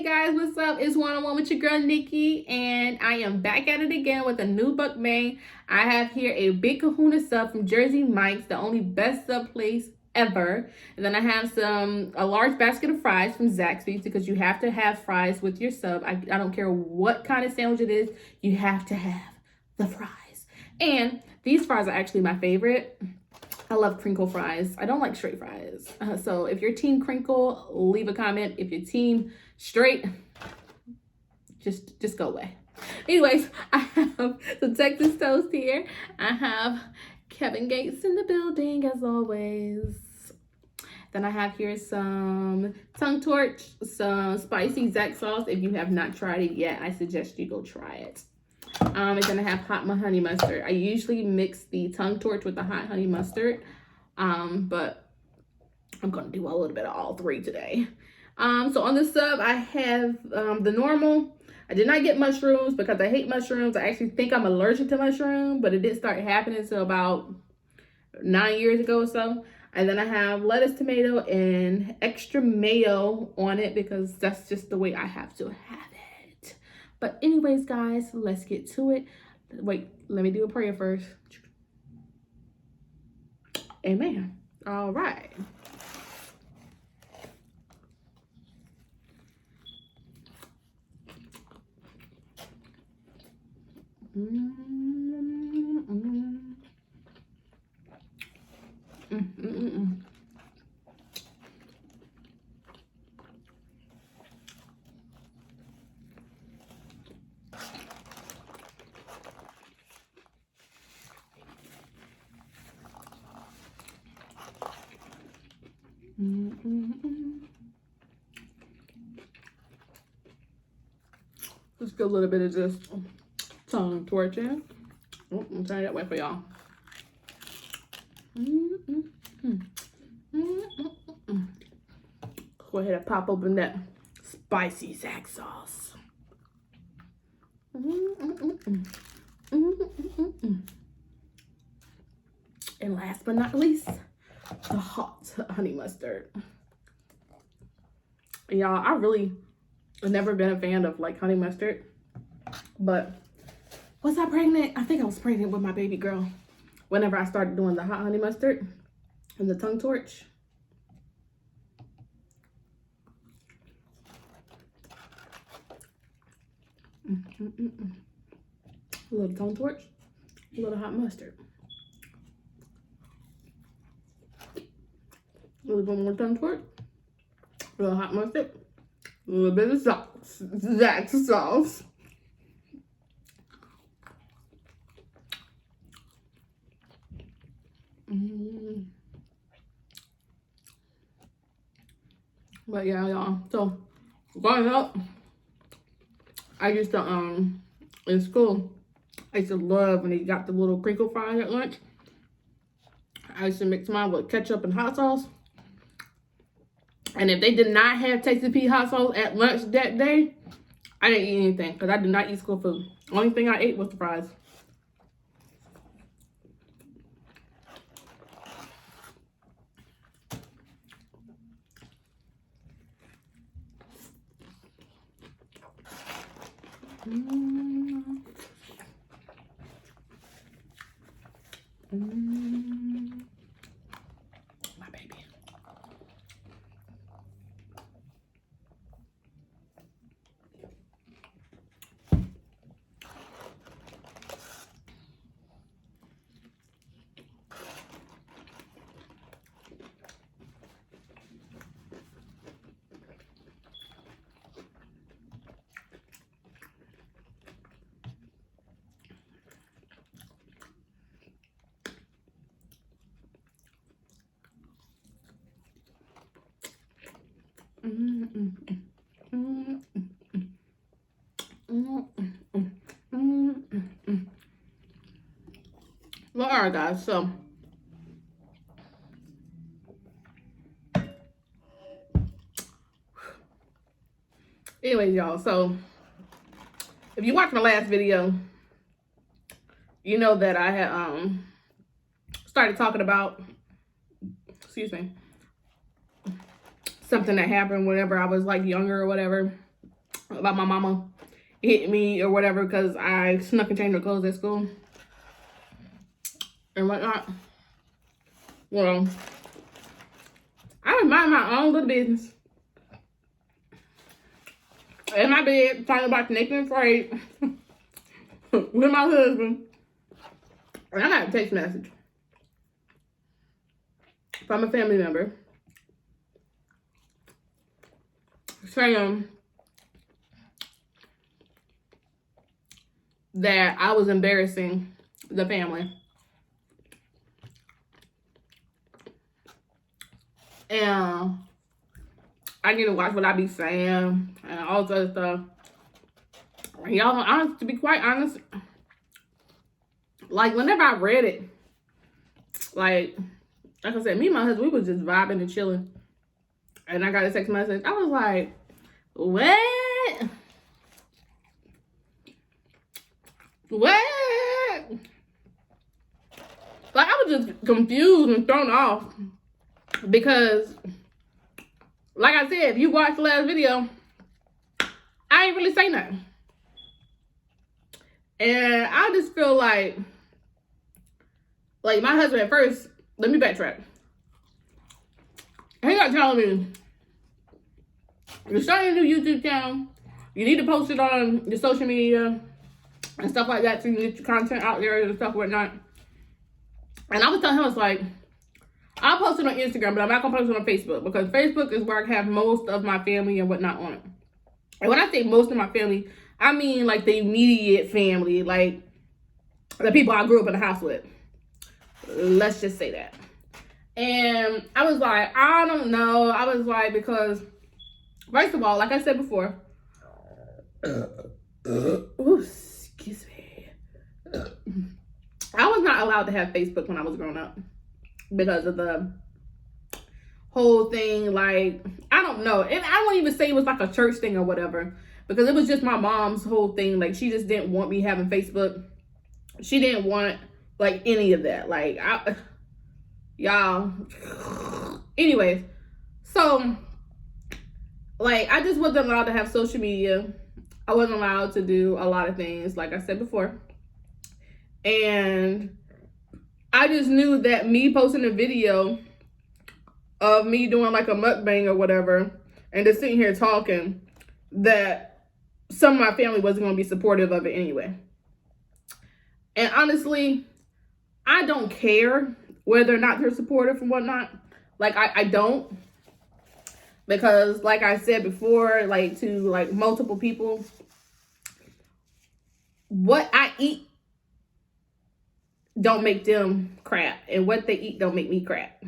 Hey guys, what's up? It's one-on-one with your girl Nikki, and I am back at it again with a new mukbang. I have here a big kahuna sub from Jersey Mike's, the only best sub place ever. And then I have a large basket of fries from Zaxbys, because you have to have fries with your sub. I don't care what kind of sandwich it is, you have to have the fries. And these fries are actually my favorite. I love crinkle fries. I don't like straight fries. So if you're team crinkle, leave a comment. If you're team straight, just go away. Anyways, I have some Texas toast here. I have Kevin Gates in the building as always. Then I have here some tongue torch, some spicy Zax sauce. If you have not tried it yet, I suggest you go try it. And then I have hot honey mustard. I usually mix the tongue torch with the hot honey mustard, but I'm gonna do a little bit of all three today. So on the sub, I have the normal. I did not get mushrooms because I hate mushrooms. I actually think I'm allergic to mushroom, but it didn't start happening until about 9 years ago or so. And then I have lettuce, tomato, and extra mayo on it because that's just the way I have to have it. But anyways, guys, let's get to it. Wait, let me do a prayer first. Amen. All right. Let's get a little bit of this tongue torching. Oh, I'm turning that way for y'all. Go ahead and pop open that spicy Zax sauce. And last but not least, the hot honey mustard. Y'all, I really have never been a fan of like honey mustard, but was I pregnant? I think I was pregnant with my baby girl whenever I started doing the hot honey mustard and the tongue torch. A little tongue torch, a little hot mustard. A little bit more tongue torch, a little hot mustard, a little bit of sauce, Zax sauce. But yeah, y'all. So growing up, I used to in school, I used to love when they got the little crinkle fries at lunch. I used to mix mine with ketchup and hot sauce. And if they did not have Tasty Pea hot sauce at lunch that day, I didn't eat anything because I did not eat school food. Only thing I ate was the fries. My baby. Well, all right, guys. So, anyways, y'all. So, if you watched my last video, you know that I had started talking about, excuse me, something that happened whenever I was like younger or whatever. about my mama hitting me or whatever because I snuck and changed her clothes at school and whatnot. Well, I was minding my own little business in my bed, talking about naked and afraid with my husband. And I got a text message from a family member saying that I was embarrassing the family. And I need to watch what I be saying and all this other stuff. Y'all, to be quite honest, like whenever I read it, like I said, me and my husband, we was just vibing and chilling. And I got a text message. I was like, what? What? Like, I was just confused and thrown off. Because, like I said, if you watched the last video, I ain't really say nothing. And I just feel like my husband at first, let me backtrack. He got telling me, you're starting a new YouTube channel, you need to post it on your social media and stuff like that so you can get your content out there and stuff whatnot. And I was telling him, I was like, I'll post it on Instagram, but I'm not going to post it on Facebook because Facebook is where I have most of my family and whatnot on it. And when I say most of my family, I mean like the immediate family, like the people I grew up in the house with. Let's just say that. And I was like, I don't know. I was like, because first of all, like I said before, ooh, excuse me. I was not allowed to have Facebook when I was growing up because of the whole thing. Like, I don't know. And I won't even say it was like a church thing or whatever, because it was just my mom's whole thing. Like, she just didn't want me having Facebook. She didn't want like any of that. Like, y'all. Anyways, so like I just wasn't allowed to have social media. I wasn't allowed to do a lot of things, like I said before. And I just knew that me posting a video of me doing like a mukbang or whatever and just sitting here talking, that some of my family wasn't going to be supportive of it anyway. And honestly, I don't care whether or not they're supportive and whatnot. Like, I don't. Because, like I said before, like, to, like, multiple people, what I eat don't make them crap. And what they eat don't make me crap.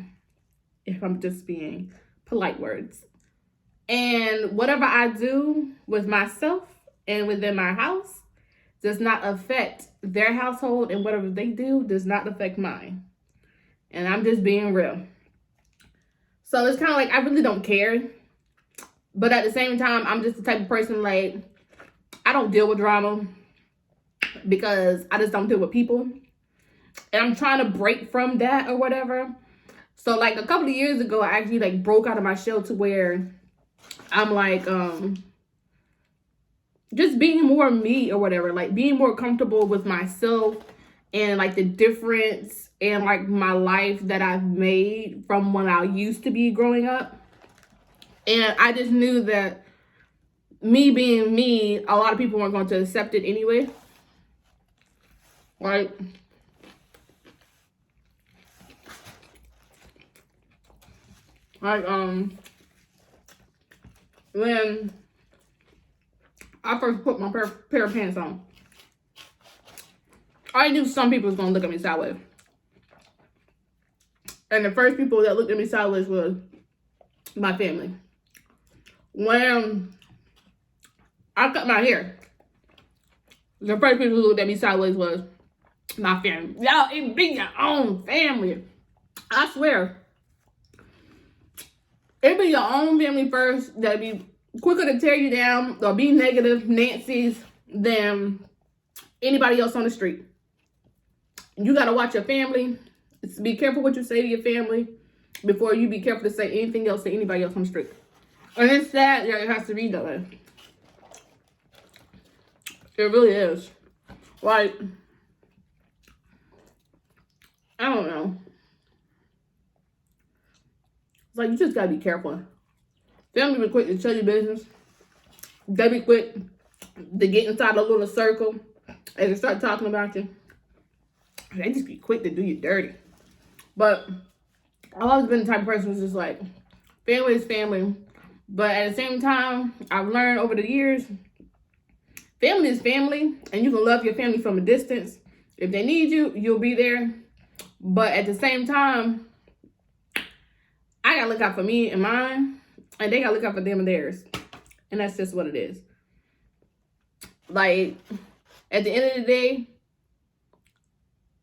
If I'm just being polite words. And whatever I do with myself and within my house does not affect their household, and whatever they do does not affect mine. And I'm just being real. So it's kind of like, I really don't care. But at the same time, I'm just the type of person, like, I don't deal with drama because I just don't deal with people. And I'm trying to break from that or whatever. So, like, a couple of years ago, I actually, like, broke out of my shell to where I'm, like, just being more me or whatever. Like, being more comfortable with myself and, like, the difference in, like, my life that I've made from when I used to be growing up. And I just knew that me being me, a lot of people weren't going to accept it anyway. Right? Like, when I first put my pair of pants on, I knew some people was going to look at me sideways. And the first people that looked at me sideways was my family. When I cut my hair, the first people who looked at me sideways was my family. Y'all, it be your own family. I swear. It be your own family first that be quicker to tear you down or be negative Nancy's than anybody else on the street. You got to watch your family. Be careful what you say to your family before you be careful to say anything else to anybody else on the street. And it's sad that it has to be that way. It really is. Like, I don't know. It's like, you just gotta be careful. Family be quick to tell you business. They be quick to get inside a little circle and to start talking about you. They just be quick to do you dirty. But I've always been the type of person who's just like, family is family. But at the same time, I've learned over the years, family is family, and you can love your family from a distance. If they need you, you'll be there. But at the same time, I gotta look out for me and mine, and they gotta look out for them and theirs. And that's just what it is. Like, at the end of the day,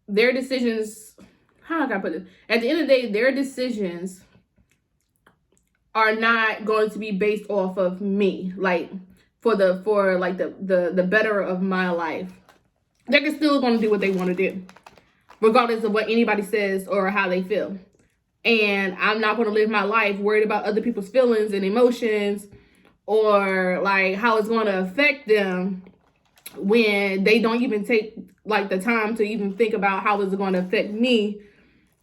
their decisions, how do I put it? At the end of the day, their decisions are not going to be based off of me. Like, for the better of my life. They're still going to do what they want to do, regardless of what anybody says or how they feel. And I'm not going to live my life worried about other people's feelings and emotions, or like how it's going to affect them when they don't even take like the time to even think about how it's going to affect me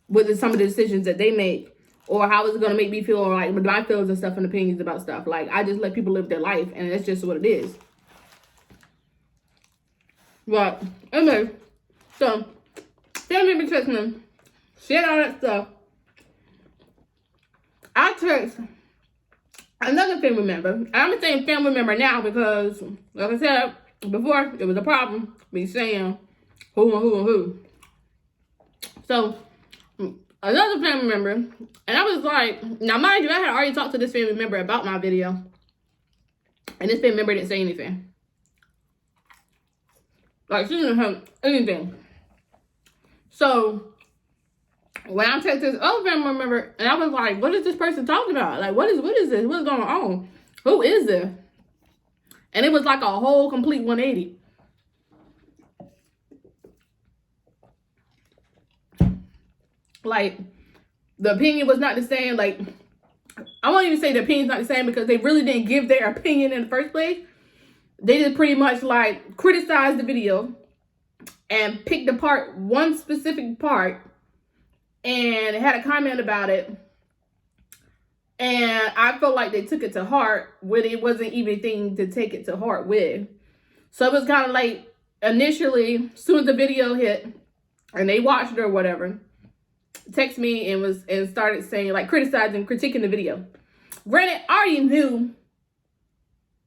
with some of the decisions that they make, or how it's going to make me feel, or like with my feelings and stuff and opinions about stuff. Like, I just let people live their life, and that's just what it is. But anyway, so family member text me, said all that stuff. I text another family member, and I'm saying family member now because, like I said before, it was a problem me saying who and who and who. So another family member, and I was like, now mind you, I had already talked to this family member about my video, and this family member didn't say anything. Like, she didn't have anything. So when I texted this other family member, and I was like, what is this person talking about? Like, what is this? What's going on? Who is this? And it was like a whole complete 180. Like, the opinion was not the same. Like, I won't even say the opinion's not the same because they really didn't give their opinion in the first place. They just pretty much like criticized the video and picked apart one specific part and had a comment about it. And I felt like they took it to heart when it wasn't even anything to take it to heart with. So it was kind of like, initially, as soon as the video hit and they watched it or whatever, text me and started saying, like, critiquing the video. Granted, I already knew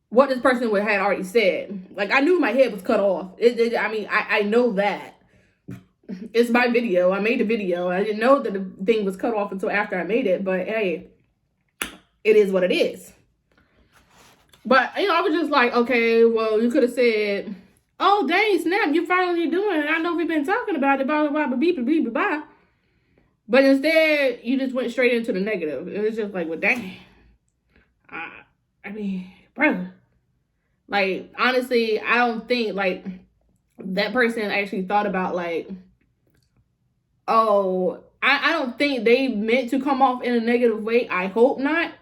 what this person had already said. Like, I knew my head was cut off. I know that. It's my video. I made the video. I didn't know that the thing was cut off until after I made it. But, hey, it is what it is. But, I was just like, okay, well, you could have said, oh, dang, snap, you finally doing it. I know we've been talking about it, blah, blah, blah, blah, blah, blah, blah. But instead, you just went straight into the negative. It was just like, well, dang. Bro. Like, honestly, I don't think, like, that person actually thought about, like, oh, I don't think they meant to come off in a negative way. I hope not.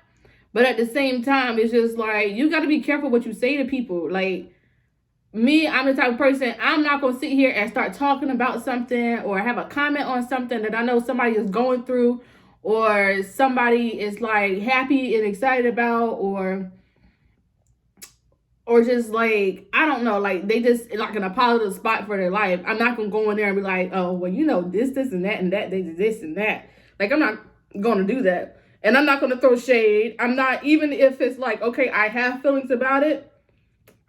But at the same time, it's just like, you got to be careful what you say to people. Like, me, I'm the type of person, I'm not going to sit here and start talking about something or have a comment on something that I know somebody is going through, or somebody is, like, happy and excited about, or just, like, I don't know, like, they just, like, in a positive spot for their life. I'm not going to go in there and be like, oh, well, this, and that, they did this and that. Like, I'm not going to do that. And I'm not going to throw shade. I'm not, even if it's like, okay, I have feelings about it,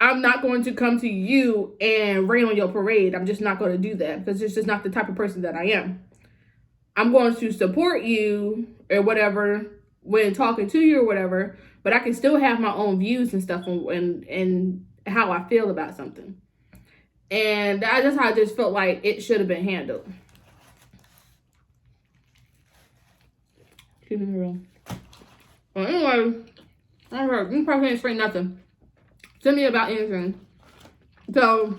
I'm not going to come to you and rain on your parade. I'm just not going to do that because it's just not the type of person that I am. I'm going to support you or whatever when talking to you or whatever, but I can still have my own views and stuff and how I feel about something. And that's just how I just felt like it should have been handled. Keep me real. Well, anyway, I heard you probably ain't straight nothing to me about anything. So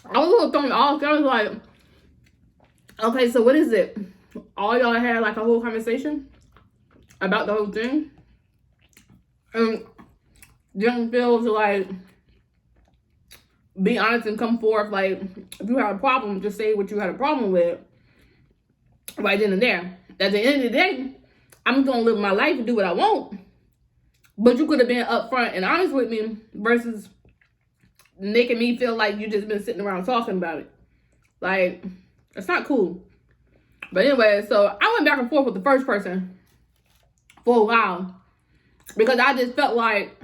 I was a little thrown off. I was like, okay, so what is it? All y'all had like a whole conversation about the whole thing, and didn't feel like be honest and come forth. Like, if you had a problem, just say what you had a problem with right then and there. At the end of the day, I'm gonna live my life and do what I want. But you could have been upfront and honest with me versus making me feel like you just been sitting around talking about it. Like, it's not cool. But anyway, so I went back and forth with the first person for a while because I just felt like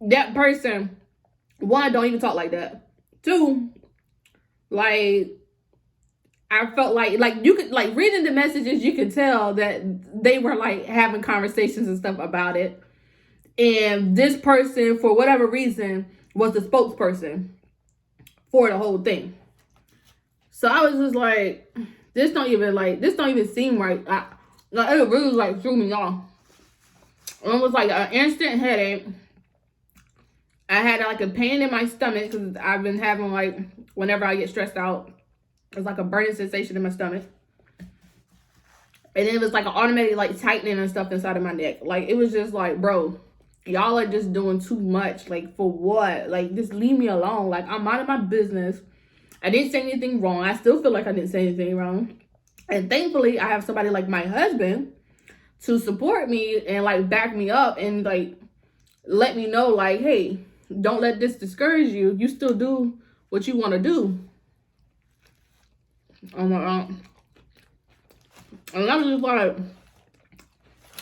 that person, one, don't even talk like that. Two, like, I felt like you could, like, reading the messages, you could tell that they were like having conversations and stuff about it. And this person, for whatever reason, was the spokesperson for the whole thing. So I was just like, this don't even seem right. It really like threw me off. It was like an instant headache. I had like a pain in my stomach because I've been having, like, whenever I get stressed out, it's like a burning sensation in my stomach. And it was like an automatic like tightening and stuff inside of my neck. Like, it was just like, bro, y'all are just doing too much. Like, for what? Like, just leave me alone. Like, I'm minding my business. I didn't say anything wrong. I still feel like I didn't say anything wrong. And thankfully, I have somebody like my husband to support me and like back me up and like let me know, like, hey, don't let this discourage you. You still do what you want to do. Oh my God. And I was just like,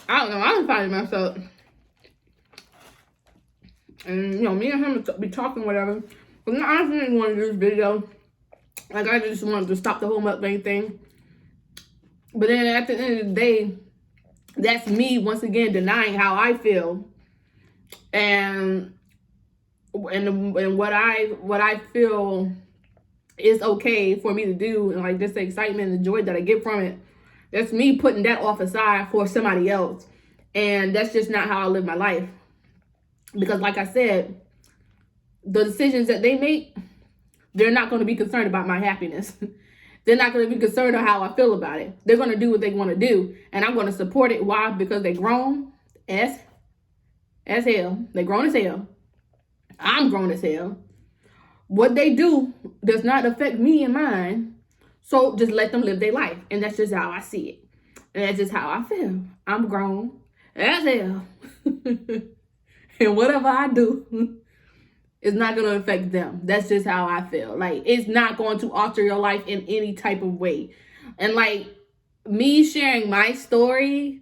I don't know, I was finding myself. And, you know, me and him would be talking, whatever. But I honestly didn't want to do this video. Like, I just wanted to stop the whole mukbang thing. But then at the end of the day, that's me once again denying how I feel. And what I feel is okay for me to do, and like just the excitement and the joy that I get from it. That's me putting that off aside for somebody else. And that's just not how I live my life. Because like I said, the decisions that they make, they're not going to be concerned about my happiness. They're not going to be concerned on how I feel about it. They're going to do what they want to do. And I'm going to support it. Why? Because they're grown as hell. They're grown as hell. I'm grown as hell. What they do does not affect me and mine. So just let them live their life. And that's just how I see it. And that's just how I feel. I'm grown as hell. And whatever I do, it's not going to affect them. That's just how I feel. Like, it's not going to alter your life in any type of way. And like, me sharing my story,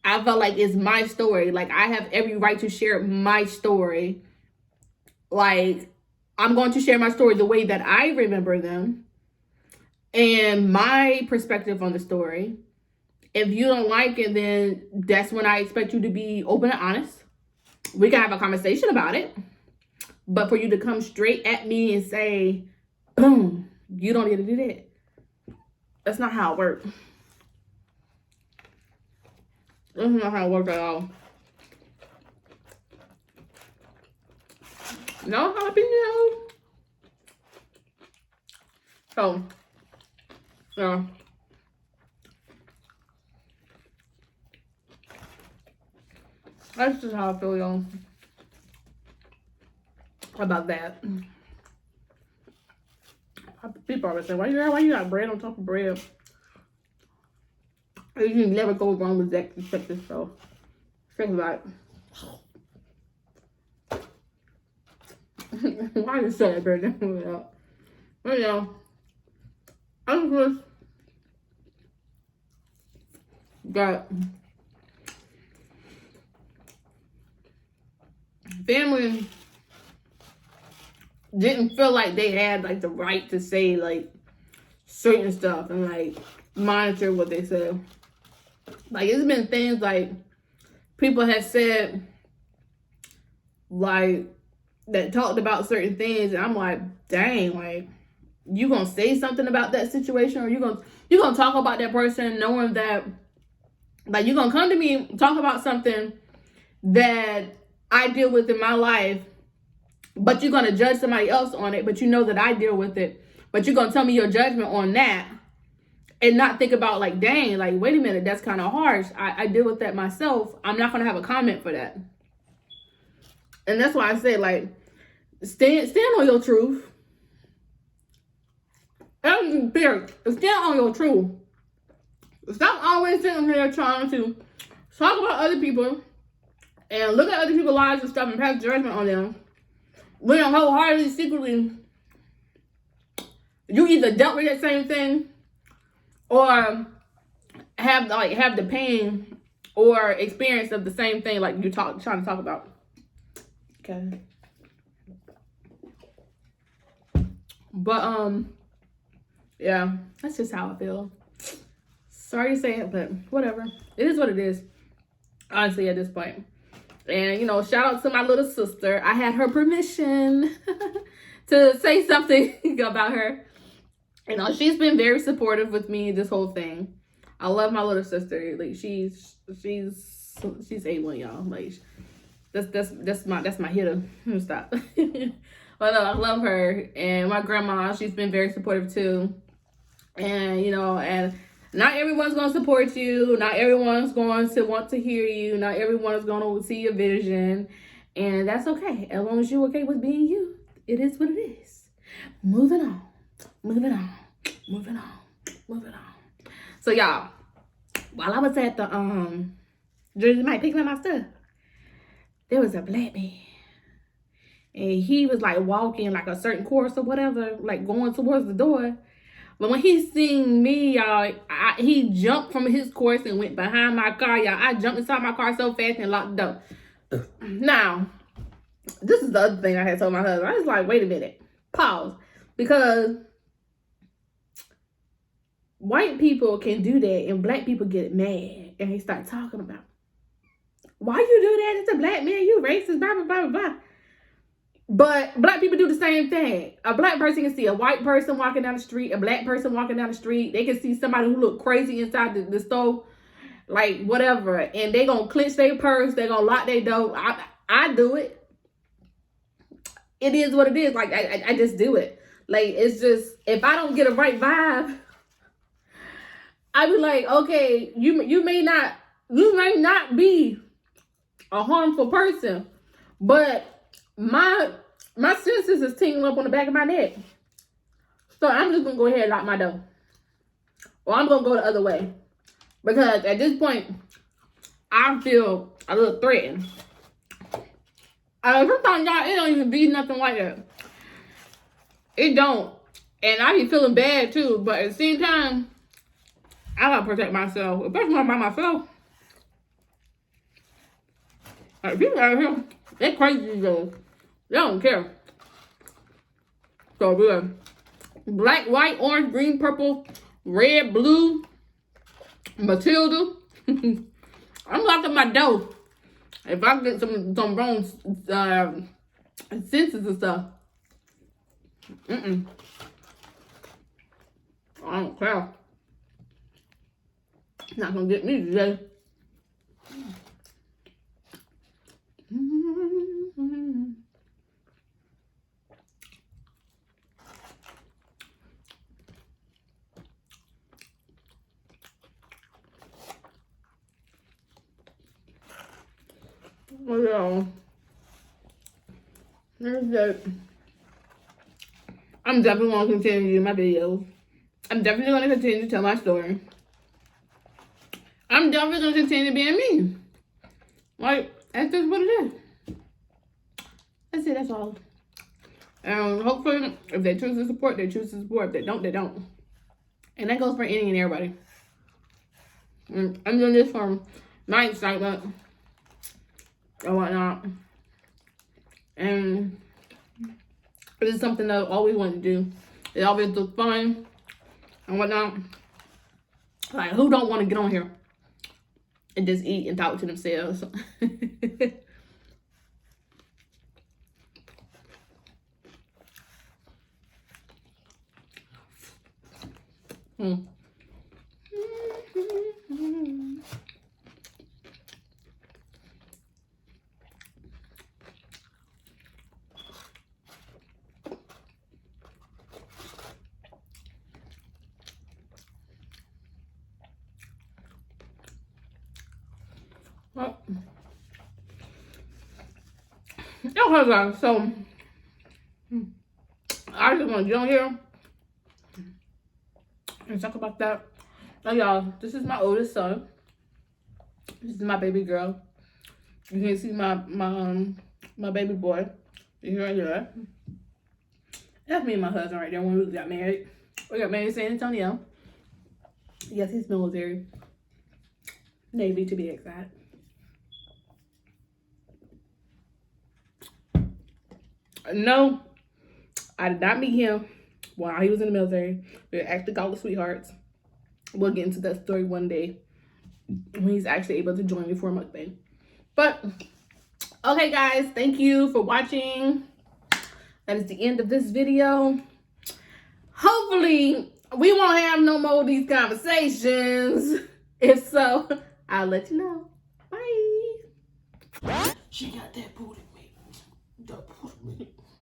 I felt like it's my story. Like, I have every right to share my story. Like, I'm going to share my story the way that I remember them and my perspective on the story. If you don't like it, then that's when I expect you to be open and honest. We can have a conversation about it. But for you to come straight at me and say, boom, you don't need to do that. That's not how it works. That's not how it works at all. No jalapeno. So, yeah. That's just how I feel, y'all, about that. People always say, why you got bread on top of bread? You can never go wrong with Zaxbys, so think about it. Why you say that bread? But yeah, I'm just got family didn't feel like they had like the right to say like certain stuff and like monitor what they said. Like, it's been things like people have said like that talked about certain things, and I'm like, dang, like, you gonna say something about that situation, or you gonna talk about that person knowing that, like, you gonna come to me talk about something that I deal with in my life, but you're gonna judge somebody else on it, but you know that I deal with it, but you're gonna tell me your judgment on that and not think about, like, dang, like, wait a minute, that's kind of harsh. I deal with that myself. I'm not gonna have a comment for that. And that's why I say, like, stand on your truth. Everything period. Stand on your truth. Stop always sitting there trying to talk about other people and look at other people's lives and stuff and pass judgment on them. When wholeheartedly, secretly, you either dealt with that same thing or have the pain or experience of the same thing like you're trying to talk about. Okay. But yeah, that's just how I feel. Sorry to say it, but whatever. It is what it is. Honestly, at this point. And you know, shout out to my little sister. I had her permission to say something about her. You know, she's been very supportive with me this whole thing. I love my little sister. Like she's A1, y'all. Like that's my hitter. Stop. But I love her. And my grandma, she's been very supportive too. And you know, and not everyone's going to support you. Not everyone's going to want to hear you. Not everyone's going to see your vision. And that's okay. As long as you're okay with being you, it is what it is. Moving on. Moving on. Moving on. Moving on. So, y'all, while I was at the Jersey Mike picking up my stuff, there was a black man. And he was, like, walking, like, a certain course or whatever, like, going towards the door. But when he seen me, y'all, he jumped from his course and went behind my car, y'all. I jumped inside my car so fast and locked the door. Now, this is the other thing I had told my husband. I was like, wait a minute. Pause. Because white people can do that and black people get mad and they start talking about, why you do that? It's a black man. You racist, blah, blah, blah, blah. But black people do the same thing. A black person can see a white person walking down the street, a black person walking down the street. They can see somebody who look crazy inside the store, like whatever. And they going to clench their purse. They going to lock their door. I do it. It is what it is. Like, I just do it. Like, it's just, if I don't get a right vibe, I be like, okay, you may not be a harmful person, but my senses is tingling up on the back of my neck. So I'm just going to go ahead and lock my door. Or I'm going to go the other way. Because at this point, I feel a little threatened. Sometimes, y'all, it don't even be nothing like that. It don't. And I be feeling bad, too. But at the same time, I got to protect myself. Especially when I'm by myself. Like, people out here, they're crazy, though. They don't care. So good. Black, white, orange, green, purple, red, blue, Matilda. I'm locking my door. If I get some wrong senses and stuff. I don't care. Not gonna get me today. Well, there's that. I'm definitely going to continue to do my videos. I'm definitely going to continue to tell my story. I'm definitely going to continue being me. Like, that's just what it is. That's it, that's all. And hopefully, if they choose to support, they choose to support. If they don't, they don't. And that goes for any and everybody. I'm doing this for my excitement or whatnot. And it is something that I always wanted to do. It always looks fun and whatnot. Like, who don't want to get on here and just eat and talk to themselves? Well, okay, guys, so I just want to get on here Let's talk about that. Now, y'all, this is my oldest son. This is my baby girl. You can see my baby boy. You right here. That's me and my husband right there when we got married. We got married in San Antonio. Yes, he's military. Navy to be exact. No, I did not meet him while he was in the military. We were actually called the sweethearts. We'll get into that story one day when he's actually able to join me for a mukbang. But, okay guys, thank you for watching. That is the end of this video. Hopefully, we won't have no more of these conversations. If so, I'll let you know. Bye. She got that booty meat. That booty meat.